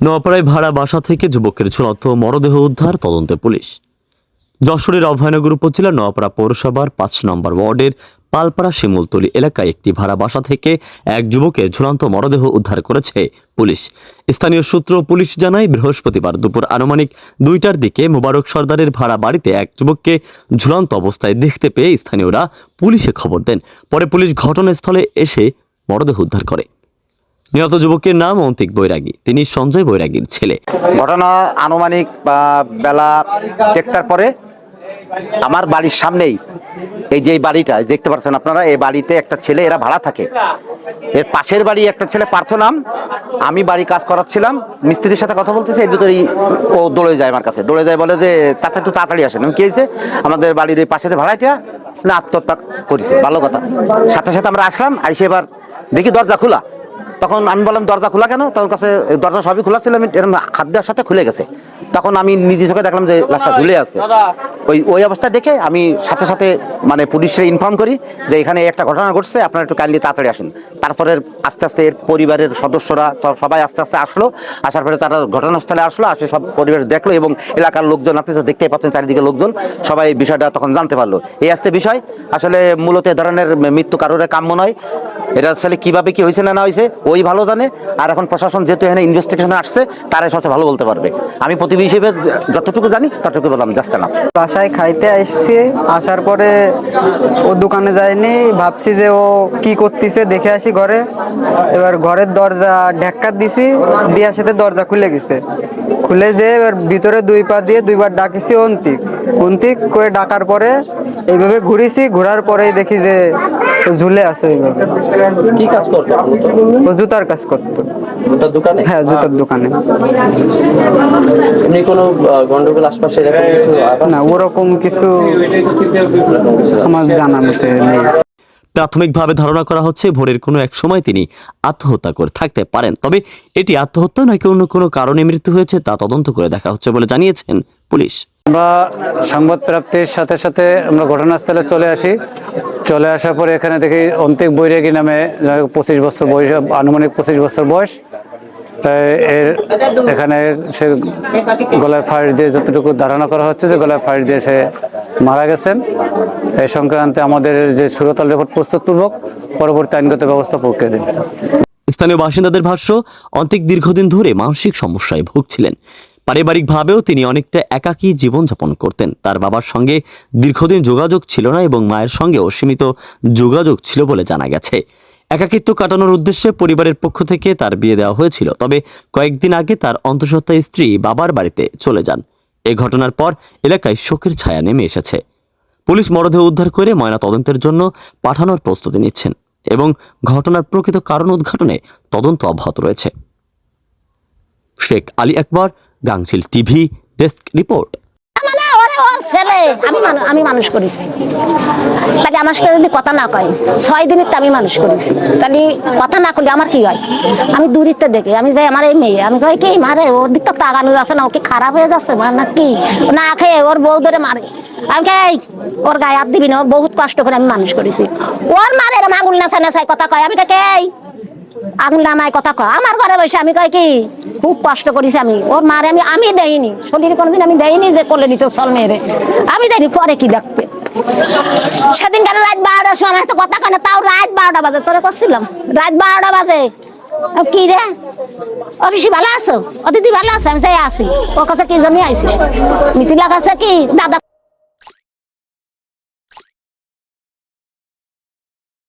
নোয়াপাড়ায় ভাড়া বাসা থেকে যুবকের ঝুলন্ত মরদেহ উদ্ধার, তদন্তে পুলিশ। যশোরের অভয়নগর উপজেলার নোয়াপাড়া পৌরসভার ৫ নম্বর ওয়ার্ডের পালপাড়া শিমুলতলী এলাকায় একটি ভাড়া বাসা থেকে এক যুবকের ঝুলন্ত মরদেহ উদ্ধার করেছে পুলিশ। স্থানীয় সূত্র পুলিশ জানায়, বৃহস্পতিবার দুপুর আনুমানিক ২টার দিকে মোবারক সর্দারের ভাড়া বাড়িতে এক যুবককে ঝুলন্ত অবস্থায় দেখতে পেয়ে স্থানীয়রা পুলিশে খবর দেন। পরে পুলিশ ঘটনাস্থলে এসে মরদেহ উদ্ধার করে। নিহত যুবকের নাম অন্তিক বৈরাগী, তিনি সঞ্জয় বৈরাগীর ছেলে। ঘটনা আনুমানিক বেলা ১টার পরে আমার বাড়ির সামনেই এই যে বাড়িটা দেখতে পাচ্ছেন আপনারা, এই বাড়িতে একটা ছেলে এরা ভাড়া থাকে। এর পাশের বাড়ি একটা ছেলে পার্থ নাম, আমি বাড়ি কাজ করাচ্ছিলাম, মিস্ত্রির সাথে কথা বলতেছি, এর ভিতরেই ও দৌড়ে যায় আমার কাছে, দৌড়ে যায়, বলে যে চাচা একটু তাড়াতাড়ি আসেন। কি হয়েছে? আমাদের বাড়ির এই পাশে ভাড়াটা না আত্মহত্যা করেছে। ভালো কথা। সাথে সাথে আমরা আসলাম, আইসে এবার দেখি দরজা খোলা। তখন আমি বললাম দরজা খোলা কেন? তখন কাছে দরজা সবই খোলা ছিল, আমি এরকম হাত দেওয়ার সাথে খুলে গেছে। তখন আমি নিজে চোখে দেখলাম যে লাশটা ঝুলে আছে। ওই অবস্থা দেখে আমি সাথে সাথে মানে পুলিশে ইনফর্ম করি যে এখানে একটা ঘটনা ঘটছে, আপনারা একটু কাইন্ডলি তাড়াতাড়ি আসেন। তারপরে আস্তে আস্তে এর পরিবারের সদস্যরা সবাই আস্তে আস্তে আসলো। আসার পরে তারা ঘটনাস্থলে আসলো, আসে সব পরিবার দেখলো এবং এলাকার লোকজন, আপনি তো দেখতেই পাচ্ছেন চারিদিকে লোকজন, সবাই বিষয়টা তখন জানতে পারলো। এই আসছে বিষয়। আসলে মূলত এ ধরনের মৃত্যু কারোর কাম্য নয়। এটা আসলে কিভাবে কি হয়েছে না হয়েছে ওই ভালো জানে। আর এখন প্রশাসন যেহেতু এখানে ইনভেস্টিগেশনে আসছে, তারাই সবচেয়ে ভালো বলতে পারবে। আমি প্রতিবেশী হিসেবে যতটুকু জানি ততটুকু বললাম, যাচ্ছে না। বাসায় খাইতে আসছি, আসার পরে ও দোকানে যায়নি, ভাবছি যে ও কি করতেছে দেখে আসি ঘরে। এবার ঘরের দরজা ঢাক্কা দিছি, বিয়ার সাথে দরজা খুলে গেছে। খুলে যে এবার ভিতরে 2 পা দিয়ে 2বার ডাকিছি অন্তিক অন্তিক করে ডাকার পরে এইভাবে ঘুরেছি, ঘোরার পরেই দেখি যে ঝুলে আছে। ওইভাবে কি কাজ করতো? ও জুতার কাজ করতো। জুতার দোকানে? হ্যাঁ, জুতার দোকানে। এমনি কোনো গন্ডগোল আশপাশে এরকম কিছু? না, ওরকম কিছু আমার জানার মতে নেই। প্রাথমিকভাবে ধারণা করা হচ্ছে ভোরের কোনো এক সময় তিনি আত্মহত্যা করে থাকতে পারেন। তবে এটি আত্মহত্যা নাকি অন্য কোনো কারণে মৃত্যু হয়েছে তা তদন্ত করে দেখা হচ্ছে বলে জানিয়েছেন পুলিশ। আমরা সংবাদ প্রাপ্তির সাথে সাথে আমরা ঘটনাস্থলে চলে আসি। চলে আসার পরে এখানে দেখি অন্তিক বৈরাগী নামে 25 বছর বয়স, আনুমানিক 25 বছর বয়স। এর এখানে সে গলায় ফাঁস দিয়ে, যতটুকু ধারণা করা হচ্ছে যে গলায় ফাঁস দিয়ে সে মারা গেছেন। এই সংক্রান্তে আমাদের যে সুরতল রিপোর্ট প্রস্তুতপূর্বক পরবর্তী আইনগত ব্যবস্থা প্রক্রিয়া দিন। স্থানীয় বাসিন্দাদের ভাষ্য, অন্তিক দীর্ঘদিন ধরে মানসিক সমস্যায় ভুগছিলেন। পারিবারিকভাবেও তিনি অনেকটা একাকী জীবনযাপন করতেন। তার বাবার সঙ্গে দীর্ঘদিন যোগাযোগ ছিল না এবং মায়ের সঙ্গেও সীমিত যোগাযোগ ছিল বলে জানা গেছে। একাকিত্ব কাটানোর উদ্দেশ্যে পরিবারের পক্ষ থেকে তার বিয়ে দেওয়া হয়েছিল। তবে কয়েকদিন আগে তার অন্তঃসত্ত্বা স্ত্রী বাবার বাড়িতে চলে যান। এ ঘটনার পর এলাকায় শোকের ছায়া নেমে এসেছে। পুলিশ মরদেহ উদ্ধার করে ময়না তদন্তের জন্য পাঠানোর প্রস্তুতি নিচ্ছেন এবং ঘটনার প্রকৃত কারণ উদ্ঘাটনে তদন্ত অব্যাহত রয়েছে। শেখ আলী আকবর, গাংচিল টিভি ডেস্ক রিপোর্ট। আমি মানুষ করেছি, তাহলে আমার সাথে যদি কথা না কয়, 6 দিনের আমি মানুষ করেছি, তাহলে কথা না করলে আমার কি হয়? আমি দূরিতে দেখি, আমি যাই আমার এই মেয়ে, আমি কই কি মারে, ওর দিক তো তাকানো যাচ্ছে না, ওকে খারাপ হয়ে যাচ্ছে না কি, না খেয়ে ওর বউ ধরে মারে। আমি কে ওর গায়ে হাত দিবি না, বহুত কষ্ট করে আমি মানুষ করেছি। ওর মারে এরকম আঙুল নাচায় নাচায় কথা কয়, আমি কে আঙুল নামায় কথা কয় আমার ঘরে বসে। আমি কয় কি খুব কষ্ট করেছি আমি, ওর মারে আমি দেইনি, শরীরে কোনোদিন আমি দেইনি যে কোলে নিত চল মেয়েরে, আমি দেয়নি। পরে কি দেখবে? সেদিন গেল রাত 12টার সময়, তো কথা কয় না, তাও রাত 12টা বাজে তোরে করছিলাম, রাত 12টা বাজে। কি রে অফিসি ভালো আছো? ও দিদি ভালো আছে? আমি যাই আসি। ও কাছে কি জন্য আইসিস? মিথিলা কাছে কি দাদা